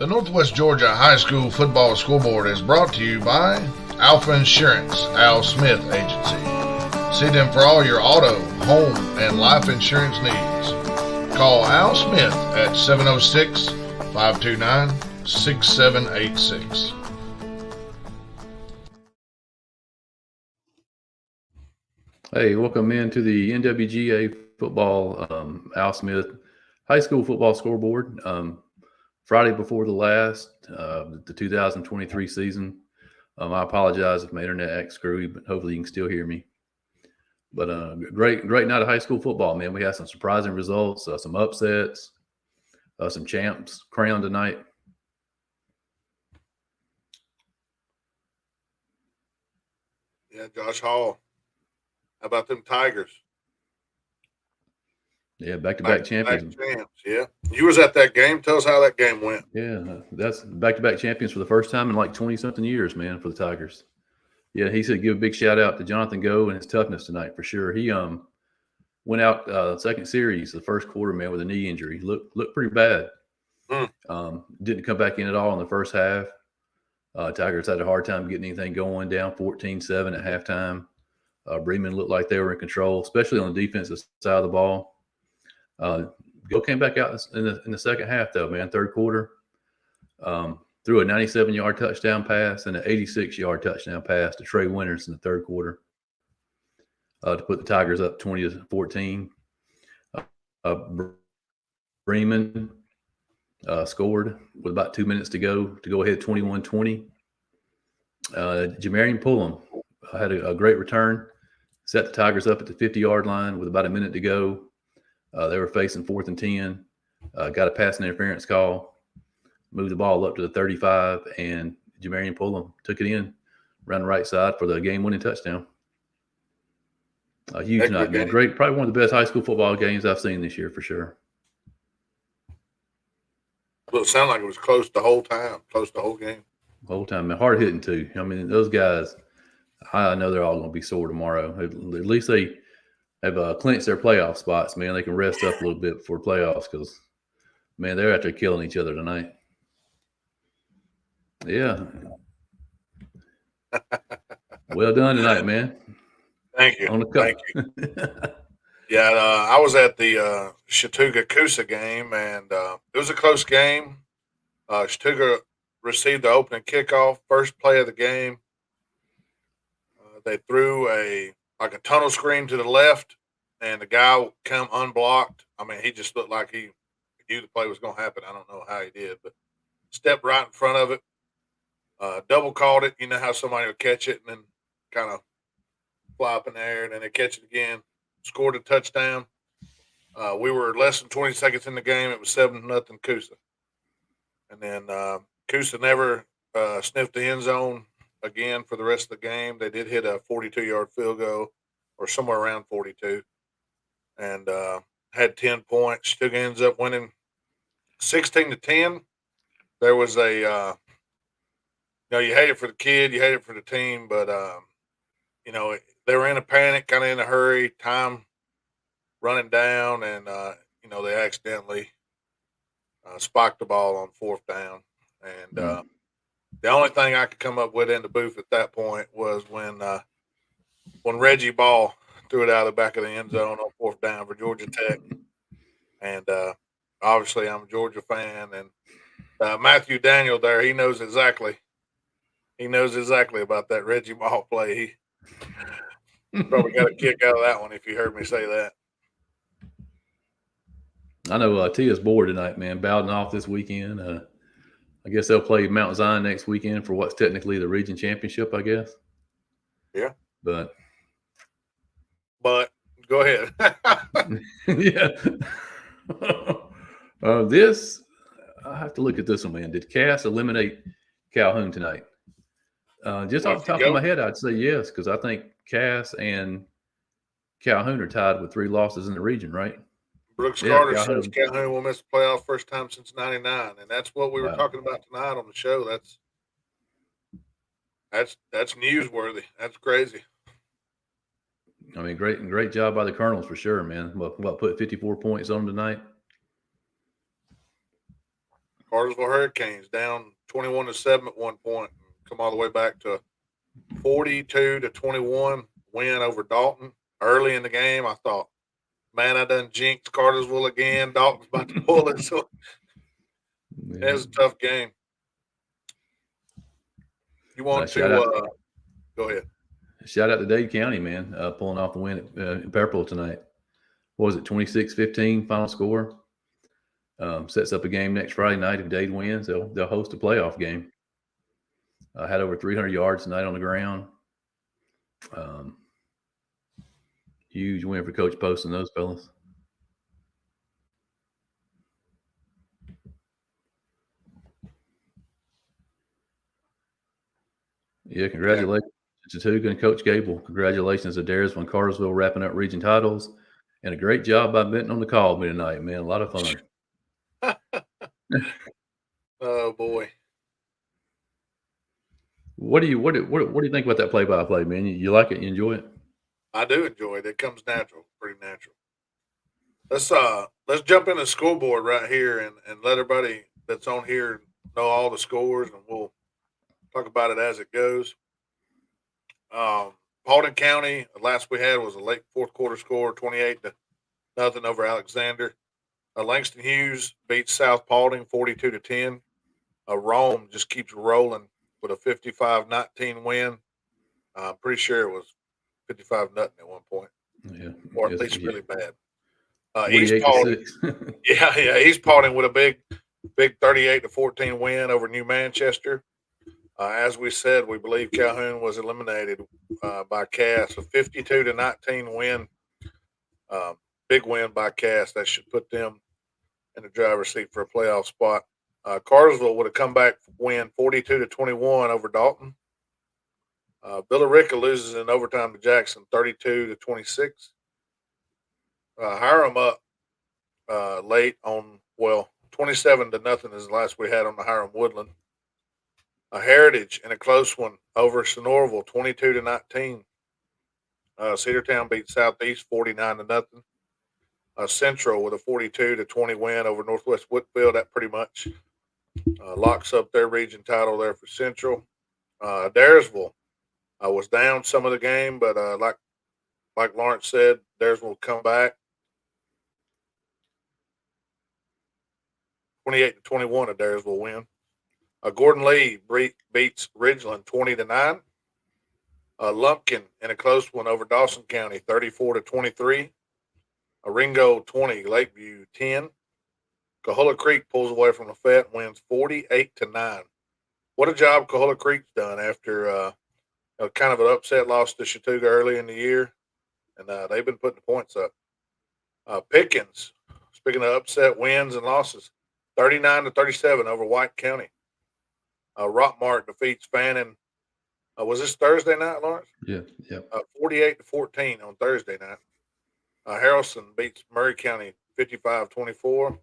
The Northwest Georgia High School Football Scoreboard is brought to you by Alpha Insurance, Al Smith Agency. See them for all your auto, home, and life insurance needs. Call Al Smith at 706-529-6786. Hey, welcome into the NWGA football Al Smith High School Football Scoreboard. Friday before the last, the 2023 season. I apologize if my internet acts screwy, but hopefully you can still hear me. But great night of high school football, man. We had some surprising results, some upsets, some champs crowned tonight. Yeah, Josh Hall. How about them Tigers? Yeah, back-to-back champions. Yeah. You was at that game. Tell us how that game went. Yeah, that's back-to-back champions for the first time in like 20-something years, man, for the Tigers. Yeah, he said give a big shout-out to Jonathan Go and his toughness tonight for sure. He went out second series, the first quarter, man, with a knee injury. Looked pretty bad. Didn't come back in at all in the first half. Tigers had a hard time getting anything going, down 14-7 at halftime. Bremen looked like they were in control, especially on the defensive side of the ball. Go came back out in the second half, though, man. Third quarter, threw a 97-yard touchdown pass and an 86-yard touchdown pass to Trey Winters in the third quarter to put the Tigers up 20-14. Bremen scored with about 2 minutes to go ahead 21-20. Jamarian Pullum had a great return, set the Tigers up at the 50-yard line with about a minute to go. They were facing 4th and 10, got a pass interference call, moved the ball up to the 35, and Jamarian Pullum took it in, around the right side for the game-winning touchdown. A huge night, man. Great, probably one of the best high school football games I've seen this year for sure. Well, it sounded like it was close the whole time, close the whole game. The whole time, man. Hard hitting, too. I mean, those guys, I know they're all going to be sore tomorrow. At least they have clinched their playoff spots, man. They can rest up a little bit before playoffs because, man, they're out there killing each other tonight. Yeah. Well done tonight, man. Thank you. On the cup. Thank you. Yeah, I was at the Chattooga-Coosa game, and it was a close game. Chattooga received the opening kickoff, first play of the game. They threw a tunnel screen to the left, and the guy come unblocked. I mean, he just looked like he knew the play was going to happen. I don't know how he did, but stepped right in front of it, double called it. You know how somebody will catch it and then kind of fly up in the air, and then they catch it again, scored a touchdown. We were less than 20 seconds in the game. It was 7-0 Coosa. And then Coosa never sniffed the end zone again for the rest of the game. They did hit a 42-yard field goal or somewhere around 42 and had 10 points. Still ends up winning 16-10. There was a, you hate it for the kid, you hate it for the team, but, they were in a panic, kind of in a hurry, time running down, and, they accidentally spiked the ball on 4th down. And the only thing I could come up with in the booth at that point was when Reggie Ball threw it out of the back of the end zone on 4th down for Georgia Tech. And obviously I'm a Georgia fan. And Matthew Daniel there, he knows exactly about that Reggie Ball play. He probably got a kick out of that one if you heard me say that. I know Tia's bored tonight, man. Bowden off this weekend. I guess they'll play Mount Zion next weekend for what's technically the region championship, I guess. Yeah. But go ahead. Yeah. This, I have to look at this one, man. Did Cass eliminate Calhoun tonight? Just off the top of my head, I'd say yes, because I think Cass and Calhoun are tied with 3 losses in the region, right? Brooks Carter says Calhoun will miss the playoff first time since '99, and that's what we were talking about tonight on the show. That's newsworthy. That's crazy. I mean, great job by the Colonels for sure, man. What put 54 points on them tonight? Cartersville Hurricanes down 21-7 at one point, and come all the way back to 42-21 win over Dalton. Early in the game, I thought, man, I done jinxed Cartersville again. Dalton's about to pull it. So it was a tough game. You want to go ahead. Shout out to Dade County, man, pulling off the win in Purple tonight. What was it, 26-15 final score? Sets up a game next Friday night. If Dade wins, they'll host a playoff game. Had over 300 yards tonight on the ground. Huge win for Coach Post and those fellas. Yeah, congratulations to Chattooga and Coach Gable. Congratulations to Daresville and Cartersville wrapping up region titles. And a great job by Benton on the call me tonight, man. A lot of fun. Oh boy. What do you think about that play-by-play, man? You like it? You enjoy it? I do enjoy it. It comes natural, pretty natural. Let's jump in the scoreboard right here and let everybody that's on here know all the scores, and we'll talk about it as it goes. Paulding County, the last we had was a late fourth quarter score, 28-0 over Alexander. Langston Hughes beats South Paulding 42-10. Rome just keeps rolling with a 55-19 win. I'm pretty sure it was 55-0 at one point, or at least really bad. East Paulding, East Paulding with a big 38-14 win over New Manchester. As we said, we believe Calhoun was eliminated by Cass. A 52-19 win, big win by Cass. That should put them in the driver's seat for a playoff spot. Cartersville with a comeback win, 42-21 over Dalton. Billerica loses in overtime to Jackson, 32-26. Hiram up late on 27-0 is the last we had on the Hiram Woodland. Heritage in a close one over Sonoraville, 22-19. Cedartown beat Southeast 49-0. Central with a 42-20 win over Northwest Whitfield. That pretty much locks up their region title there for Central. Daresville was down some of the game, but like Lawrence said, Daresville will come back. 28-21, a Daresville win. Gordon Lee beats Ridgeland 20-9. Lumpkin in a close one over Dawson County, 34-23. Ringo 20, Lakeview 10. Cahulla Creek pulls away from Lafayette and wins 48-9. What a job Cahulla Creek's done after kind of an upset loss to Chattooga early in the year, and they've been putting the points up. Pickens, speaking of upset wins and losses, 39-37 over White County. Rockmart defeats Fannin. Was this Thursday night, Lawrence? Yeah. 48-14 on Thursday night. Harrelson beats Murray County 55-24.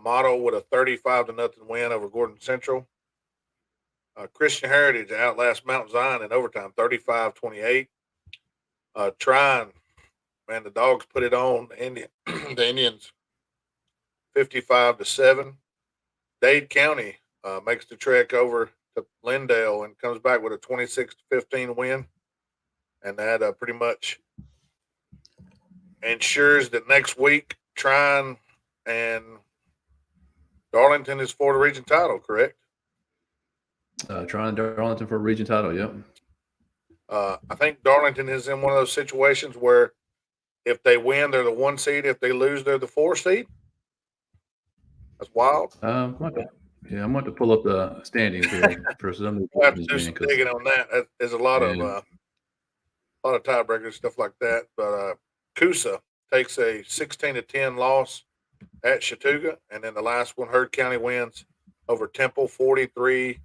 Motto with a 35-0 win over Gordon Central. Christian Heritage outlasts Mount Zion in overtime, 35-28. Trine, man, the Dogs put it on the Indians 55-7. Dade County makes the trek over to Lindale and comes back with a 26-15 win. And that pretty much ensures that next week Trine and Darlington is for the region title, correct? Trying Darlington for a region title, yep. I think Darlington is in one of those situations where if they win, they're the 1 seed. If they lose, they're the 4 seed. That's wild. I'm going to pull up the standings here for some of the we'll have to do some digging on that. There's a lot of tiebreakers, stuff like that. But Coosa takes a 16-10 loss at Chattooga, and then the last one, Heard County wins over Temple 43-29.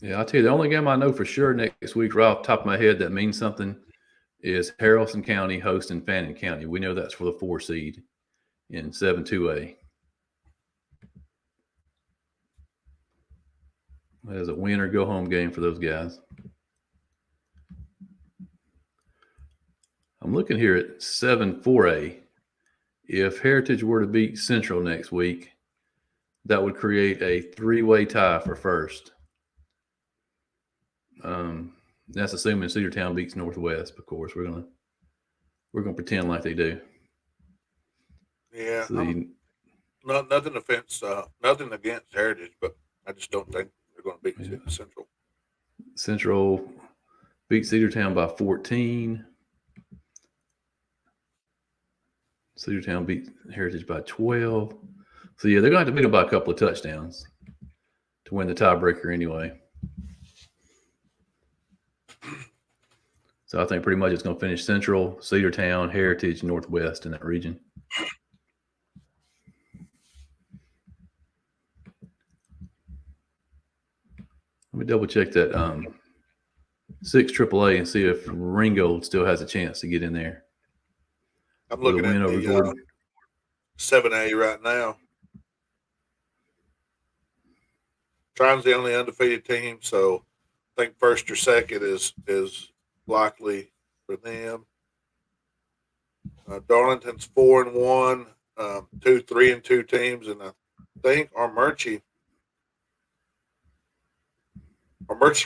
Yeah, I'll tell you, the only game I know for sure next week, right off the top of my head, that means something is Haralson County hosting Fannin County. We know that's for the 4 seed in 7-2A. That is a win or go home game for those guys. I'm looking here at 7-4A if Heritage were to beat Central next week, that would create a 3-way tie for first. That's assuming Cedartown beats Northwest. Of course, we're gonna pretend like they do. Yeah, So nothing nothing against Heritage, but I just don't think they're going to beat Central. Central beat Cedartown by 14. Cedartown beat Heritage by 12. So yeah, they're going to have to beat them by a couple of touchdowns to win the tiebreaker anyway. So I think pretty much it's going to finish Central, Cedartown, Heritage, Northwest in that region. Let me double check that 6 AAA and see if Ringgold still has a chance to get in there. I'm looking at the 7A right now. Trine's the only undefeated team, so I think first or second is likely for them. Darlington's 4-1, 2 3-2 teams, and I think Armurchie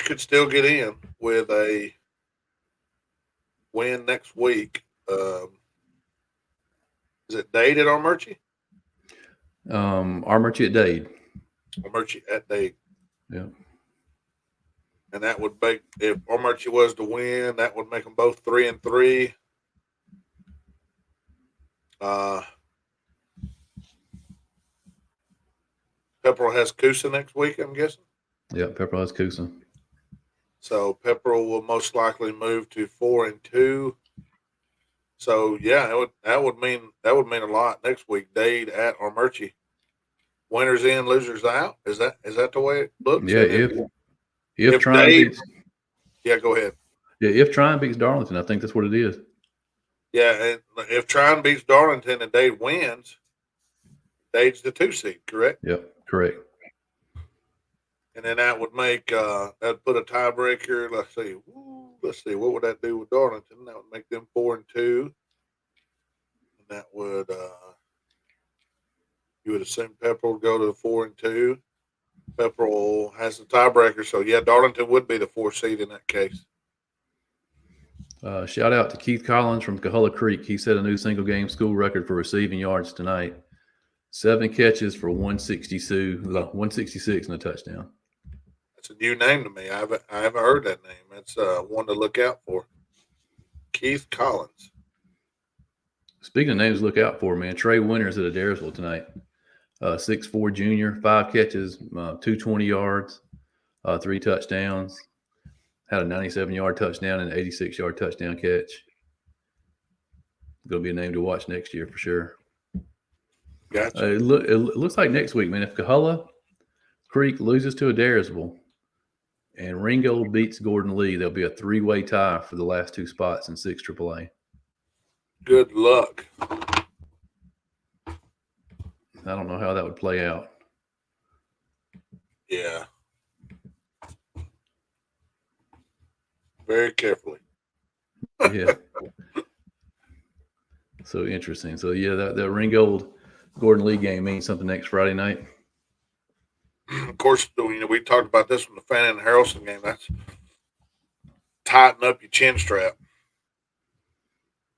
could still get in with a win next week. Is it Dade at Armurchie? Armurchie at Dade. Armurchie at Dade. Yeah. And that would make, if Armurchie was to win, that would make them both 3-3. Pepperell has Coosa next week, I'm guessing. Yeah, Pepperell has Coosa. So Pepperell will most likely move to 4-2. So yeah, that would mean a lot next week. Dade at Armurchie. Winners in, losers out. Is that the way it looks? Yeah, if Trine beats, yeah, go ahead. Yeah, if Trine beats Darlington, I think that's what it is. Yeah, and if Trine beats Darlington and Dade wins, Dade's the 2 seed, correct? Yep, correct. And then that would make that'd put a tiebreaker. Let's see, what would that do with Darlington? That would make them 4-2, and that would you would assume Pepperell would go to the 4-2. Pepperell has the tiebreaker, so yeah, Darlington would be the 4 seed in that case. Shout out to Keith Collins from Cahulla Creek. He set a new single game school record for receiving yards tonight. 7 catches for 166 and a touchdown. That's a new name to me. I haven't heard that name. That's one to look out for. Keith Collins. Speaking of names to look out for, man, Trey Winters at Adairsville tonight. 6'4" junior, 5 catches, 220 yards, 3 touchdowns. Had a 97-yard touchdown and an 86-yard touchdown catch. Going to be a name to watch next year for sure. Gotcha. It looks like next week, man, if Cahulla Creek loses to Adairsville and Ringgold beats Gordon Lee, there'll be a 3-way tie for the last 2 spots in 6 AAA. Good luck. I don't know how that would play out. Yeah. Very carefully. Yeah. So interesting. So yeah, that Ringgold Gordon Lee game means something next Friday night. Of course, we talked about this from the Fannin and Harrelson game. That's tighten up your chin strap.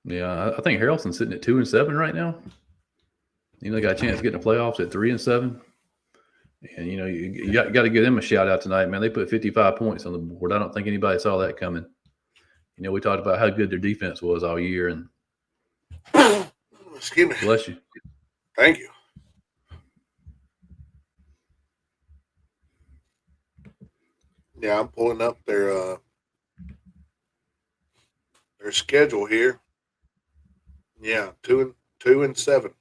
Yeah, I think Harrelson's sitting at 2-7 right now. They got a chance to get in the playoffs at 3-7. And you got to give them a shout out tonight, man. They put 55 points on the board. I don't think anybody saw that coming. We talked about how good their defense was all year, and excuse me. Bless you. Thank you. Yeah, I'm pulling up their schedule here. Yeah, 2-7.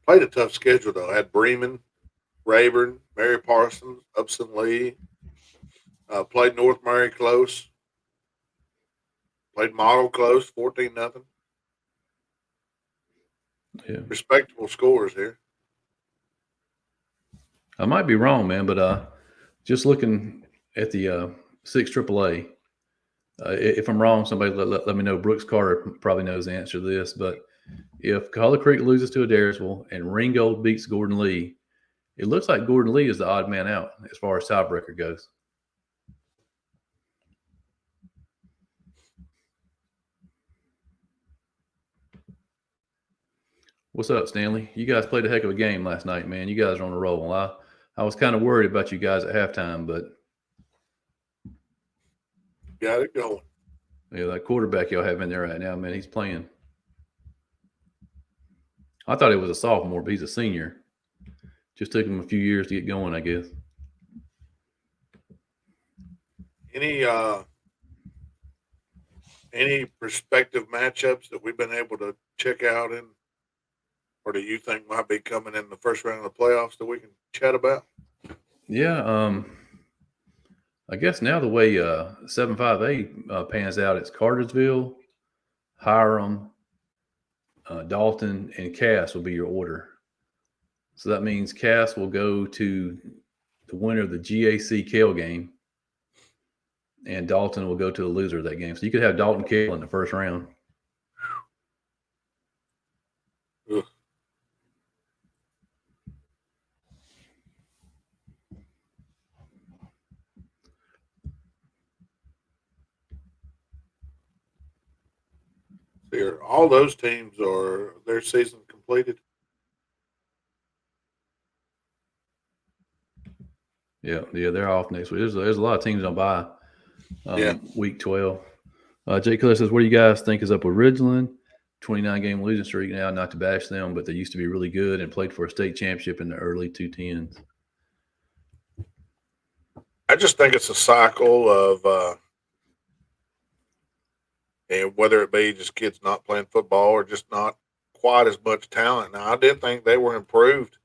Played a tough schedule though. Had Bremen, Rayburn, Mary Parsons, Upson Lee. Played North Murray close. Played Model close, 14-0. Yeah. Respectable scores here. I might be wrong, man, but just looking at the 6 AAA, If I'm wrong, somebody let me know. Brooks Carter probably knows the answer to this, but if Color Creek loses to Adairsville and Ringgold beats Gordon Lee, it looks like Gordon Lee is the odd man out as far as tiebreaker goes. What's up, Stanley? You guys played a heck of a game last night, man. You guys are on a roll. I was kind of worried about you guys at halftime, but got it going. Yeah, that quarterback y'all have in there right now, man, he's playing. I thought he was a sophomore, but he's a senior. Just took him a few years to get going, I guess. Any prospective matchups that we've been able to check out in, or that you think might be coming in the first round of the playoffs that we can chat about? Yeah, I guess now the way 7-5A pans out, it's Cartersville, Hiram, Dalton, and Cass will be your order. So that means Cass will go to the winner of the GAC Kale game, and Dalton will go to the loser of that game. So you could have Dalton Kale in the first round. Ugh. All those teams are their season completed. Yeah, they're off next week. There's a lot of teams on bye. Week 12. Jake Keller says, what do you guys think is up with Ridgeland? 29-game losing streak now, not to bash them, but they used to be really good and played for a state championship in the early 2010s. I just think it's a cycle of and whether it be just kids not playing football or just not quite as much talent. Now, I did think they were improved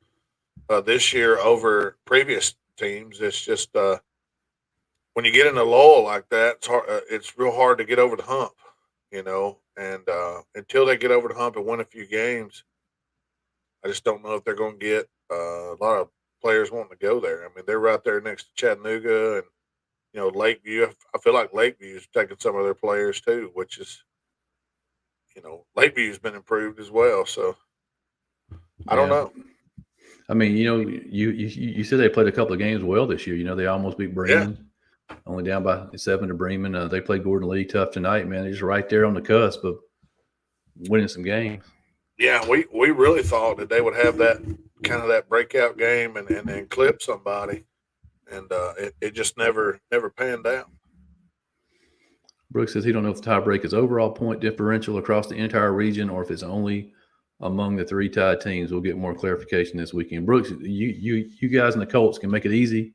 this year over previous teams. It's just when you get in a lull like that, it's hard, it's real hard to get over the hump, you know. And until they get over the hump and win a few games, I just don't know if they're going to get a lot of players wanting to go there. I mean, they're right there next to Chattanooga and, you know, Lakeview. I feel like Lakeview's taking some of their players too, which is, you know, Lakeview's been improved as well. So I don't know. I mean, you know, you said they played a couple of games well this year. You know, they almost beat Bremen, only down by 7 to Bremen. They played Gordon Lee tough tonight, man. They're just right there on the cusp of winning some games. Yeah, we really thought that they would have that kind of that breakout game and then clip somebody. And it just never panned out. Brooks says he don't know if the tie break is overall point differential across the entire region or if it's only among the 3 tied teams. We'll get more clarification this weekend. Brooks, you guys in the Colts can make it easy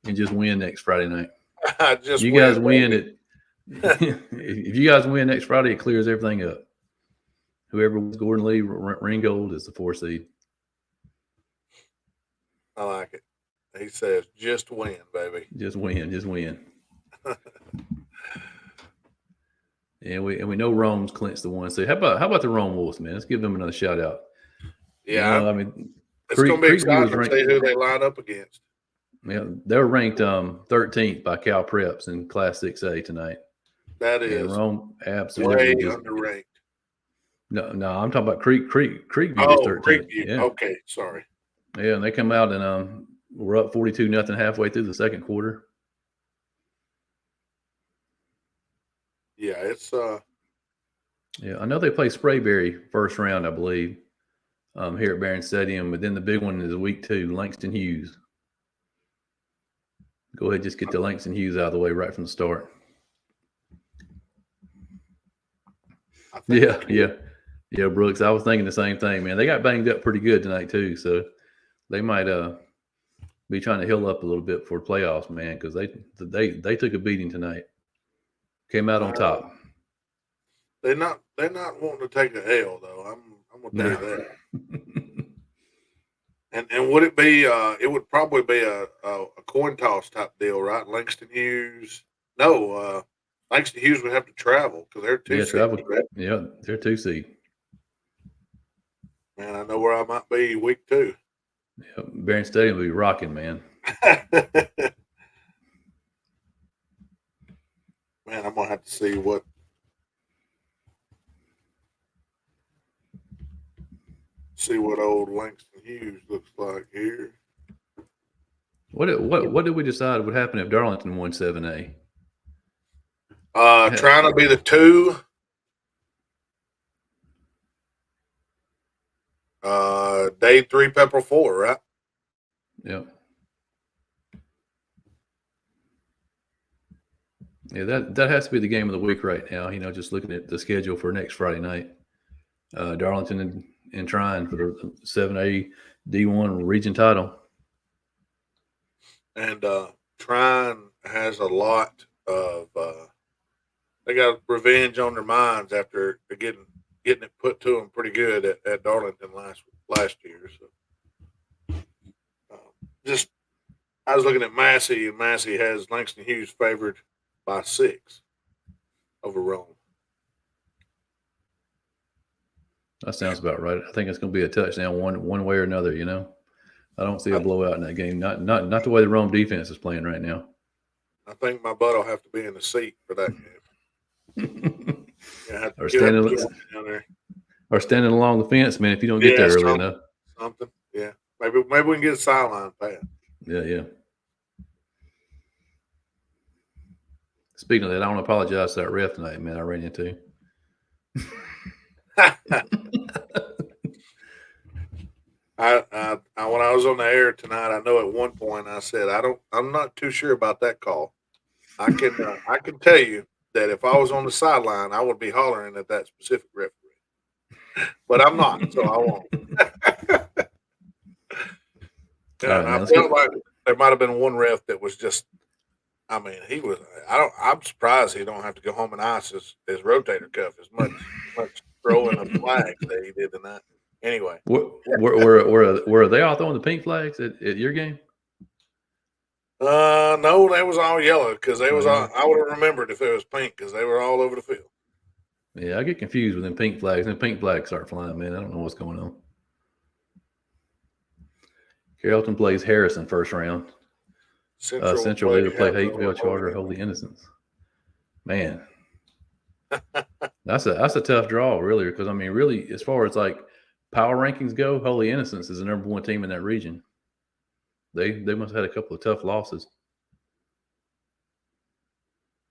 and just win next Friday night. You guys win it. If you guys win next Friday, it clears everything up. Whoever wins Gordon Lee, Ringgold is the 4 seed. I like it. He says, just win, baby. Just win. And we know Rome's clinched the 1 seed. How about the Rome Wolves, man? Let's give them another shout out. Yeah, you know, I mean, it's going to be exciting to see who they line up against. Yeah, they were ranked 13th by Cal Preps in Class 6A tonight. That is and Rome absolutely way underranked. No, I'm talking about Creekview. Oh, 13th. Creekview. Yeah. Okay, sorry. Yeah, and they come out and we're up 42-0 halfway through the second quarter. Yeah, it's Yeah, I know they play Sprayberry first round, I believe, here at Barron Stadium, but then the big one is week 2, Langston Hughes. Go ahead, just get the Langston Hughes out of the way right from the start. Yeah, Brooks. I was thinking the same thing, man. They got banged up pretty good tonight too, so they might be trying to heal up a little bit for playoffs, man, because they took a beating tonight. Came out on top. They're not wanting to take a L though. I'm gonna tell you that. And would it be? It would probably be a coin toss type deal, right? Langston Hughes. No, Langston Hughes would have to travel because they're 2 seed. Right? Yeah, they're 2 seed. Man, I know where I might be week 2. Yeah, Barron Stadium will be rocking, man. Man, I'm gonna have to see what old Langston Hughes looks like here. What did we decide would happen if Darlington won 7A? Trying to be the 2. Day 3, Pepper 4, right? Yep. Yeah, that has to be the game of the week right now. Just looking at the schedule for next Friday night, Darlington and Trine for the 7A D1 region title. And Trine has a lot of. They got revenge on their minds after getting it put to them pretty good at Darlington last year. So, just I was looking at Massey, and Massey has Langston Hughes favored by 6 over Rome. That sounds about right. I think it's going to be a touchdown one way or another. I don't see a blowout in that game. Not the way the Rome defense is playing right now. I think my butt will have to be in the seat for that game. Or standing along the fence, man. If you don't get there early enough, something. Yeah, maybe we can get a sideline pass. Yeah. Speaking of that, I want to apologize to that ref tonight, man. I ran into. When I was on the air tonight, I know at one point I said I'm not too sure about that call. I can tell you that if I was on the sideline, I would be hollering at that specific referee, but I'm not, so I won't. I felt like there might have been one ref that was just. I mean, he was. I'm surprised he don't have to go home and ice his rotator cuff as much throwing of flags that he did tonight. Anyway, were they all throwing the pink flags at your game? No, they was all yellow because they was. I would have remembered if it was pink because they were all over the field. Yeah, I get confused with them pink flags. And pink flags start flying, man. I don't know what's going on. Carrollton plays Harrison first round. Central later play Hateville Charter Holy Innocents. Man, that's a tough draw, really, because I mean, really, as far as like power rankings go, Holy Innocents is the number 1 team in that region. They must have had a couple of tough losses.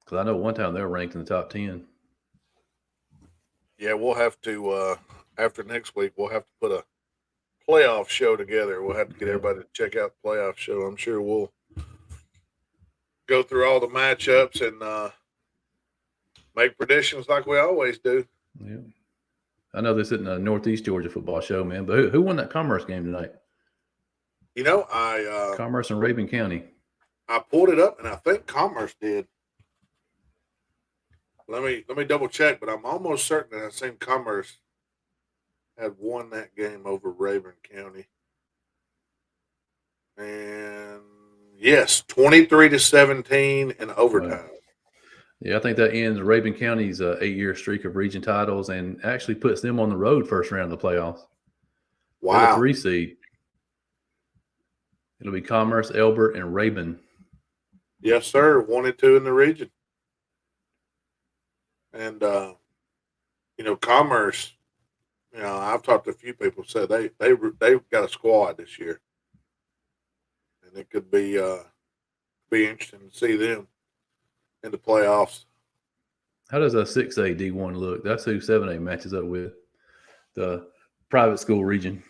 Because I know one time they were ranked in the top 10. Yeah, we'll have to after next week. We'll have to put a playoff show together. We'll have to get everybody to check out the playoff show. I'm sure we'll go through all the matchups and make predictions like we always do. Yeah, I know this isn't a Northeast Georgia football show, man, but who won that Commerce game tonight? Commerce and Rabun County. I pulled it up, and I think Commerce did. Let me double check, but I'm almost certain that I've seen Commerce had won that game over Rabun County. And yes, 23-17 in overtime. Wow. Yeah, I think that ends Rabun County's 8-year streak of region titles and actually puts them on the road first round of the playoffs. Wow. They're the 3 seed. It'll be Commerce, Elbert, and Rabun. Yes, sir. 1 and 2 in the region. And, Commerce, I've talked to a few people who said they've got a squad this year. And it could be interesting to see them in the playoffs. How does a 6A D1 look? That's who 7A matches up with, the private school region.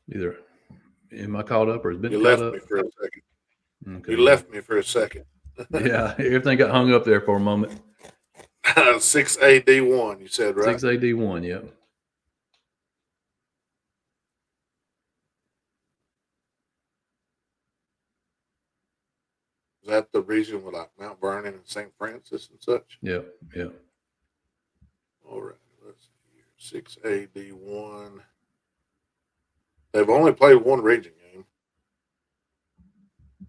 Either am I caught up or has been you caught left up? Me for a second. Okay. You left me for a second. Yeah, everything got hung up there for a moment. 6A D1, you said, right? 6A D1, yep. Is that the region with like Mount Vernon and St. Francis and such? Yeah. All right, let's see here. 6A D1. They've only played 1 region game.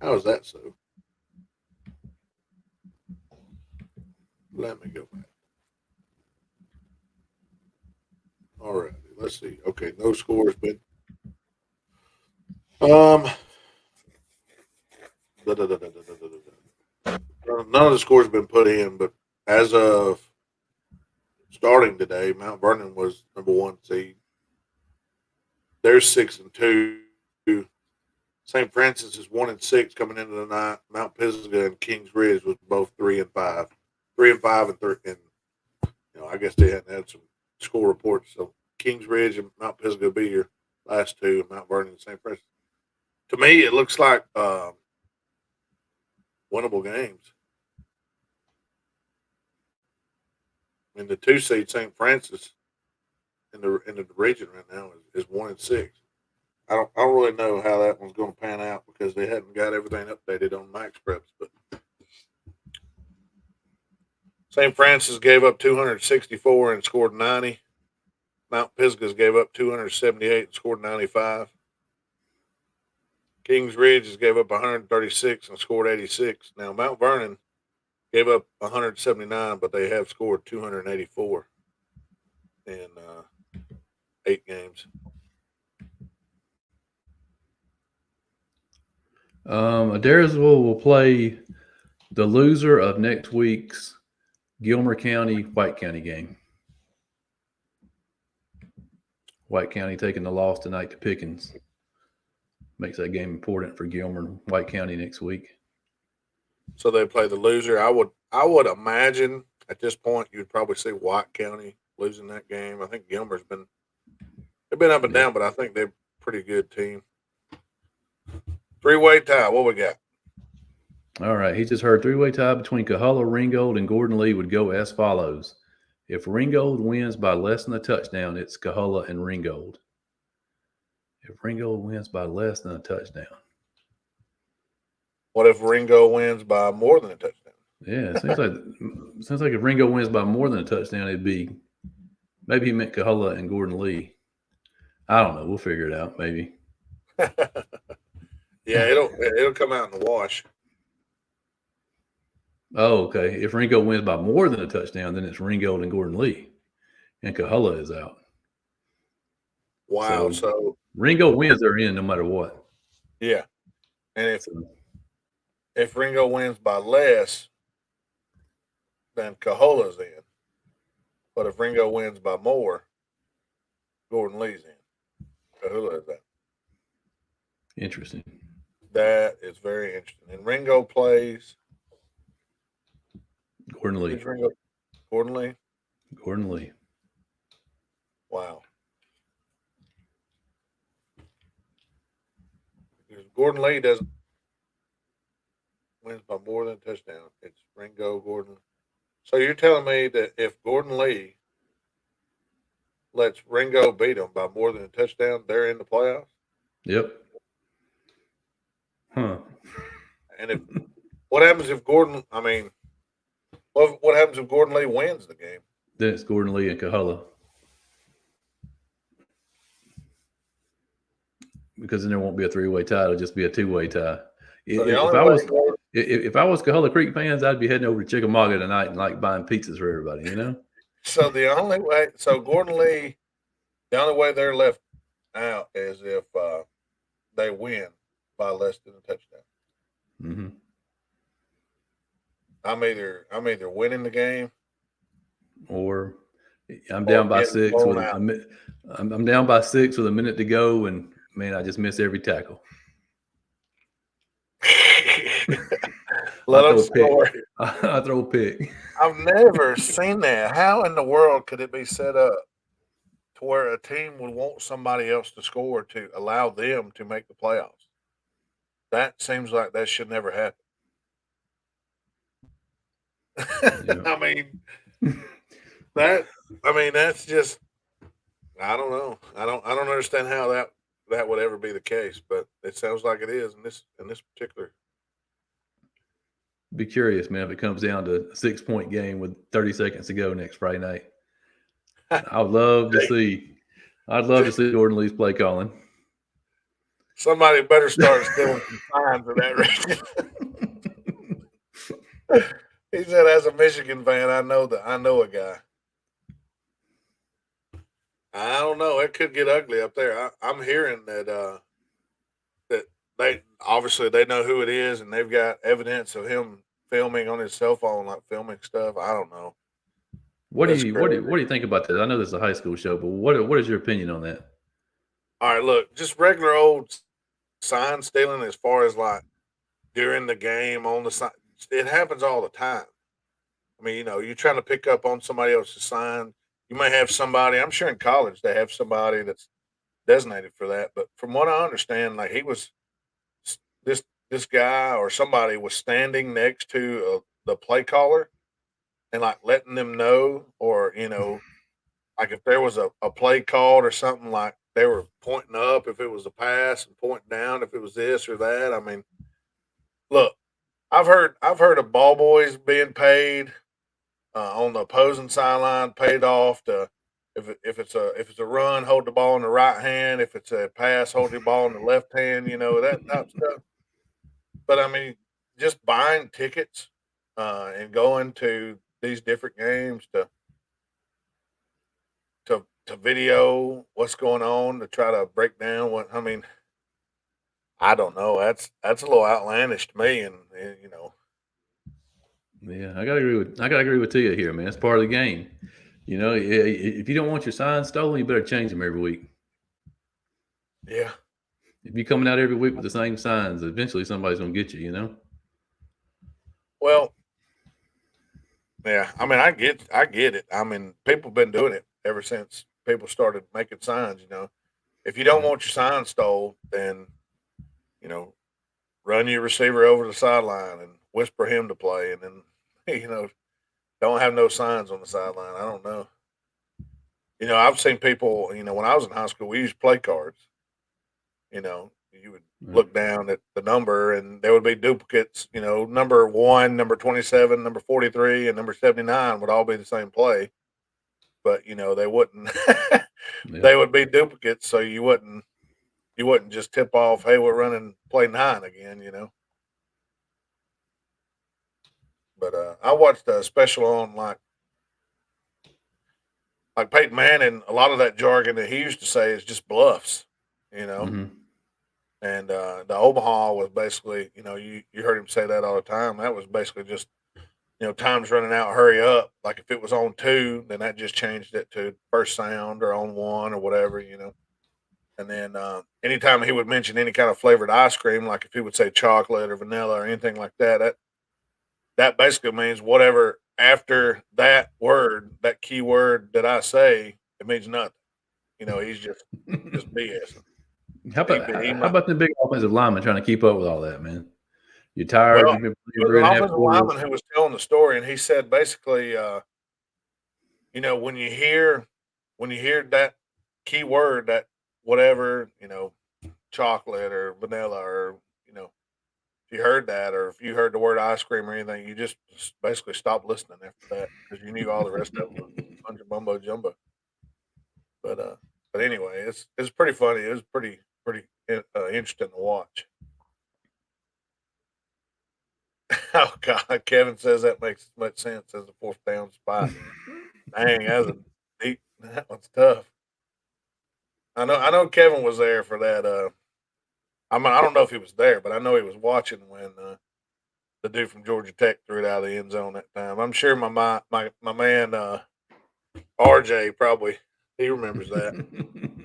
How is that so? Let me go back. All right. Let's see. Okay, no scores been. Um. None of the scores have been put in, but as of starting today, Mount Vernon was number 1 seed. They're 6-2. St. Francis is 1-6 coming into the night. Mount Pisgah and Kings Ridge was both 3-5, 3-5 and 3. And I guess they hadn't had some score reports. So Kings Ridge and Mount Pisgah will be your last two, and Mount Vernon and St. Francis. To me, it looks like winnable games. I mean, the 2 seed St. Francis in the region right now is 1-6. I don't really know how that one's going to pan out because they hadn't got everything updated on Max Preps. But St. Francis gave up 264 and scored 90. Mount Pisgah gave up 278 and scored 95. Kings Ridge gave up 136 and scored 86. Now Mount Vernon gave up 179, but they have scored 284 in 8 games. Adairsville will play the loser of next week's Gilmer County White County game. White County taking the loss tonight to Pickens. Makes that game important for Gilmer and White County next week. So they play the loser. I would imagine at this point you'd probably see White County losing that game. I think Gilmer's been up and down, but I think they're a pretty good team. 3-way tie. What we got? All right. He just heard 3-way tie between Coahulla, Ringgold, and Gordon Lee would go as follows. If Ringgold wins by less than a touchdown, it's Coahulla and Ringgold. If Ringgold wins by less than a touchdown. What if Ringo wins by more than a touchdown? Yeah, it seems like if Ringo wins by more than a touchdown, it'd be maybe he meant Coahulla and Gordon Lee. I don't know. We'll figure it out. Maybe. Yeah, it'll come out in the wash. Oh, okay. If Ringo wins by more than a touchdown, then it's Ringgold and Gordon Lee, and Coahulla is out. Wow. So Ringo wins, they're in no matter what. Yeah, and if Ringo wins by less, then Coahulla's in. But if Ringo wins by more, Gordon Lee's in. Coahulla is out. Interesting. That is very interesting. And Ringo plays Gordon Lee. Gordon Lee? Gordon Lee. Wow. Because Gordon Lee wins by more than a touchdown. It's Ringo, Gordon. So you're telling me that if Gordon Lee lets Ringo beat him by more than a touchdown, they're in the playoffs? Yep. Huh. And what happens if Gordon? I mean, what happens if Gordon Lee wins the game? Then it's Gordon Lee and Coahulla. Because then there won't be a 3-way tie; it'll just be a 2-way tie. So if I was Coahulla Creek fans, I'd be heading over to Chickamauga tonight and like buying pizzas for everybody. You know. So the only way, Gordon Lee, the only way they're left out is if they win by less than a touchdown. Mm-hmm. I'm either winning the game, or I'm down by 6 with I'm down by 6 with a minute to go, and man, I just miss every tackle. Let them score. I throw a pick. I've never seen that. How in the world could it be set up to where a team would want somebody else to score to allow them to make the playoffs? That seems like that should never happen. Yeah. That's just, I don't know. I don't understand how that would ever be the case, but it sounds like it is in this particular. Be curious, man, if it comes down to a 6-point game with 30 seconds to go next Friday night. I'd love to see Gordon Lee's play calling. Somebody better start stealing some signs for that reason. He said, as a Michigan fan, I know a guy. I don't know. It could get ugly up there. I'm hearing that they obviously they know who it is and they've got evidence of him filming on his cell phone, like filming stuff. I don't know. What do That's you what do crazy. you, what do you think about that? I know this is a high school show, but what is your opinion on that? All right, look, just regular old sign stealing as far as like during the game on the sign. It happens all the time. I mean, you're trying to pick up on somebody else's sign. You may have somebody. I'm sure in college they have somebody that's designated for that. But from what I understand, like this this guy or somebody was standing next to the play caller and like letting them know, or like if there was a play called or something, like they were pointing up if it was a pass and pointing down if it was this or that. I mean, look, I've heard of ball boys being paid on the opposing sideline, paid off to if it's a run, hold the ball in the right hand. If it's a pass, hold the ball in the left hand. That type of stuff. But I mean, just buying tickets and going to these different games to video what's going on to try to break down what I mean. I don't know. That's a little outlandish to me, and. Yeah, I gotta agree with Tia here, man. It's part of the game. If you don't want your signs stolen, you better change them every week. Yeah. If you're coming out every week with the same signs, eventually somebody's gonna get you. Well, yeah. I mean, I get it. I mean, people been doing it ever since people started making signs. If you don't Right. want your sign stole, then you know, run your receiver over the sideline and whisper him to play, and then don't have no signs on the sideline. I don't know. I've seen people. When I was in high school, we used play cards. You would Right. look down at the number, and there would be duplicates. Number 1, number 27, number 43, and number 79 would all be the same play, but they wouldn't. Yeah. They would be duplicates, so you wouldn't just tip off, "Hey, we're running play 9 again." But I watched a special on like Peyton Manning. A lot of that jargon that he used to say is just bluffs, you know. Hmm. And the Omaha was basically, you heard him say that all the time. That was basically just, time's running out, hurry up. Like if it was on 2, then that just changed it to first sound or on 1 or whatever. And then anytime he would mention any kind of flavored ice cream, like if he would say chocolate or vanilla or anything like that, that basically means whatever after that word, that key word that I say, it means nothing. He's just BS. How He, about he how might, about the big offensive lineman trying to keep up with all that, man? You're tired. well, You've been it playing was three an and a half offensive quarters. lineman who was telling the story, and he said basically, when you hear that key word, that whatever, chocolate or vanilla, or if you heard that, or if you heard the word ice cream or anything, you just basically stopped listening after that because you knew all the rest of it was a bunch of mumbo jumbo. But anyway, it's pretty funny. It was pretty interesting to watch. Oh God, Kevin says that makes as much sense as a fourth down spot. Dang, that one's tough. I know Kevin was there for that. I mean, I don't know if he was there, but I know he was watching when the dude from Georgia Tech threw it out of the end zone that time. I'm sure my man RJ probably he remembers that.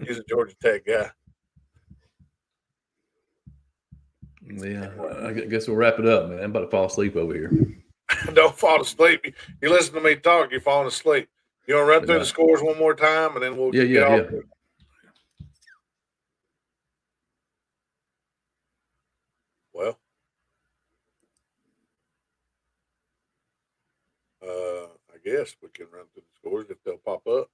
He's a Georgia Tech guy. Yeah, Anyway, I guess we'll wrap it up, man. I'm about to fall asleep over here. don't fall asleep. You listen to me talk, you're falling asleep. You want to run through the Yeah, scores one more time, and then we'll yeah, get yeah, off. yeah. Well, I guess we can run through the scores if they'll pop up.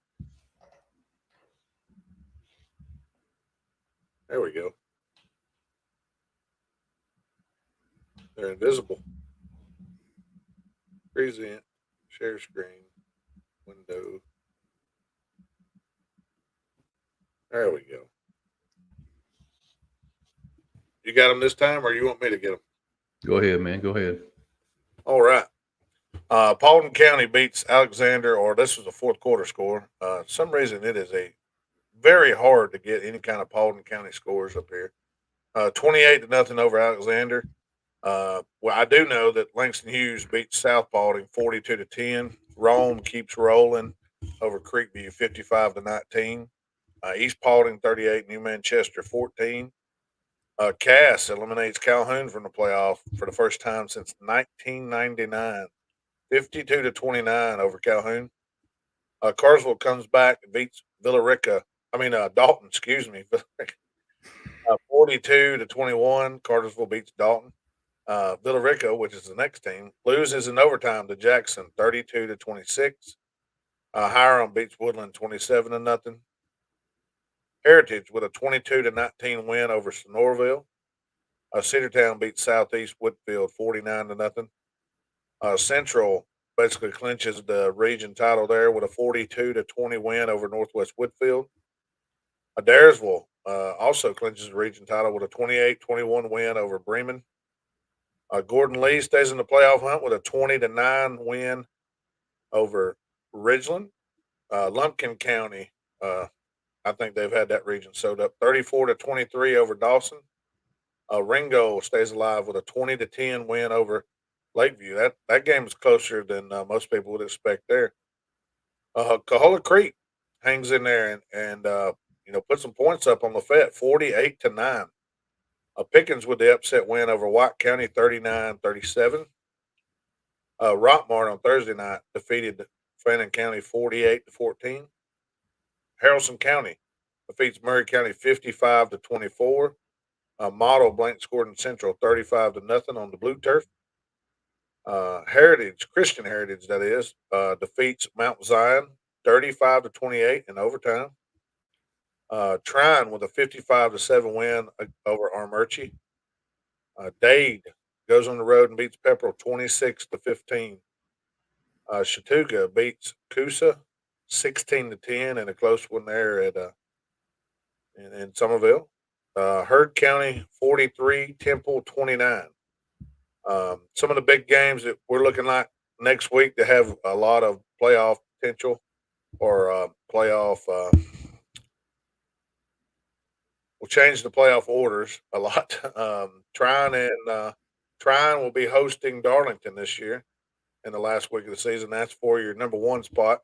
There we go. They're invisible. Present. Share screen. Window. There we go. You got them this time, or you want me to get them? Go ahead, man. Go ahead. All right. Paulding County beats Alexander, or this was a fourth quarter score. Some reason it is a very hard to get any kind of Paulding County scores up here. 28-0 over Alexander. Well, I do know that Langston Hughes beat South Paulding 42-10. Rome keeps rolling over Creekview 55-19. East Paulding 38, New Manchester 14. Cass eliminates Calhoun from the playoff for the first time since 1999, 52-29 over Calhoun. Carsville comes back and beats Dalton, excuse me, 42-21. Cartersville beats Dalton. Villarica, which is the next team, loses in overtime to Jackson 32-26. Hiram beats Woodland 27-0. Heritage with a 22-19 win over Sonoraville. Cedartown beats Southeast Woodfield 49-0. Central basically clinches the region title there with a 42-20 win over Northwest Woodfield. Adairsville also clinches the region title with a 28-21 win over Bremen. Gordon Lee stays in the playoff hunt with a 20-9 win over Ridgeland. Lumpkin County, I think they've had that region sewed up, 34-23 over Dawson. Ringo stays alive with a 20-10 win over Lakeview. That game is closer than most people would expect there. Cahola Creek hangs in there and put some points up on Lafayette, 48-9. Pickens with the upset win over White County, 39-37. Rockmart on Thursday night defeated Fannin County 48-14. Haralson County defeats Murray County 55-24. Model blank scored in Central 35-0 on the blue turf. Christian Heritage, that is, defeats Mount Zion 35-28 in overtime. Trine with a 55-7 win over Armurchie. Dade goes on the road and beats Pepperell 26-15. Chattooga beats Coosa 16-10 in a close one there at in Somerville. Heard County 43, Temple 29. Some of the big games that we're looking like next week to have a lot of playoff potential or playoff. We'll change the playoff orders a lot. Trine will be hosting Darlington this year in the last week of the season. That's for your number one spot.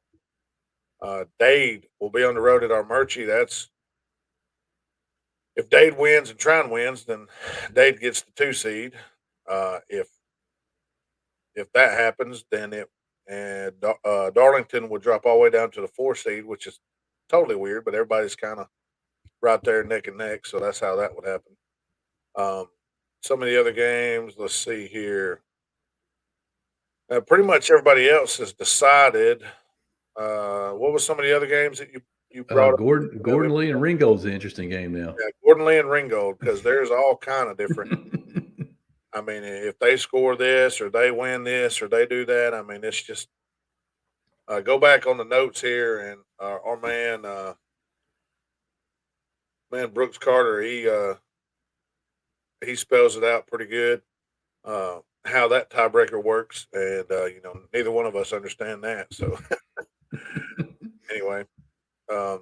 Dade will be on the road at Armurchie. That's if Dade wins and Trine wins, then Dade gets the 2 seed. If that happens, then Darlington would drop all the way down to the 4 seed, which is totally weird. But everybody's kind of right there neck and neck, so that's how that would happen. Some of the other games, let's see here. Pretty much everybody else has decided. What was some of the other games that you brought up? Gordon Lee and Ringgold's an interesting game now. Yeah, Gordon Lee and Ringgold, because there's all kind of different. I mean, if they score this or they win this or they do that, I mean, it's just go back on the notes here and our man Brooks Carter, he spells it out pretty good how that tiebreaker works, and neither one of us understand that. So anyway, yeah.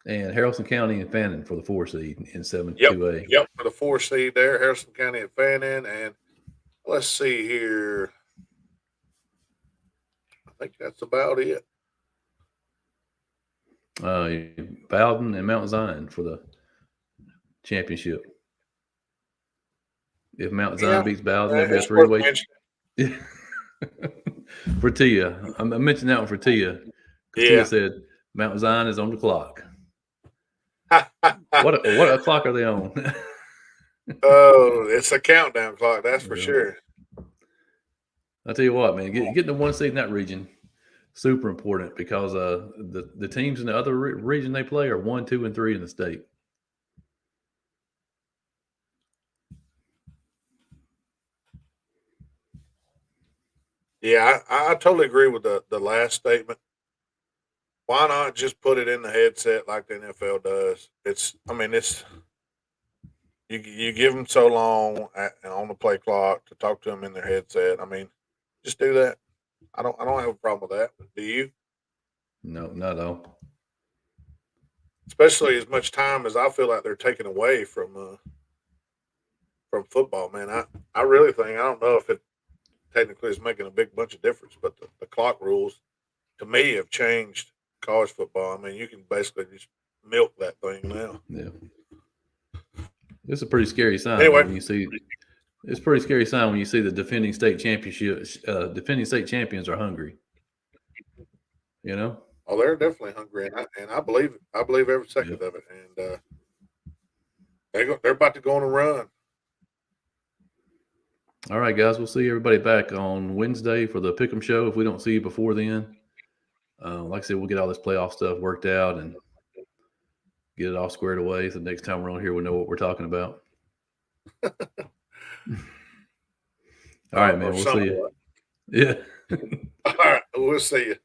And Haralson County and Fannin for the 4 seed in 7-2A. Yep, for the 4 seed there, Haralson County and Fannin, and let's see here. I think that's about it. Bowden and Mount Zion for the championship. If Mount Zion beats Bowden, that'd be a 3-way. For Tia, I mentioned that one for Tia. Tia said Mount Zion is on the clock. What clock are they on? Oh, it's a countdown clock, that's for sure. I'll tell you what, man, getting the 1 seed in that region, super important because the teams in the other region they play are 1, 2, and 3 in the state. Yeah, I totally agree with the last statement. Why not just put it in the headset like the NFL does? You give them so long on the play clock to talk to them in their headset. I mean, just do that. I don't have a problem with that. Do you? No, not at all. especially as much time as I feel like they're taking away from football. Man, I really think, I don't know if it technically is making a big bunch of difference, but the clock rules to me have changed college football. I mean, you can basically just milk that thing now. Yeah. It's a pretty scary sign Anyway. when you see. It's a pretty scary sign when you see the defending state champions are hungry. You know. Oh, they're definitely hungry, and I believe it. I believe every second of it. And they're about to go on a run. All right, guys. We'll see everybody back on Wednesday for the Pick'em show. If we don't see you before then, like I said, we'll get all this playoff stuff worked out and get it all squared away. So next time we're on here, we'll know what we're talking about. All right, man. We'll see you. Yeah. All right. We'll see you.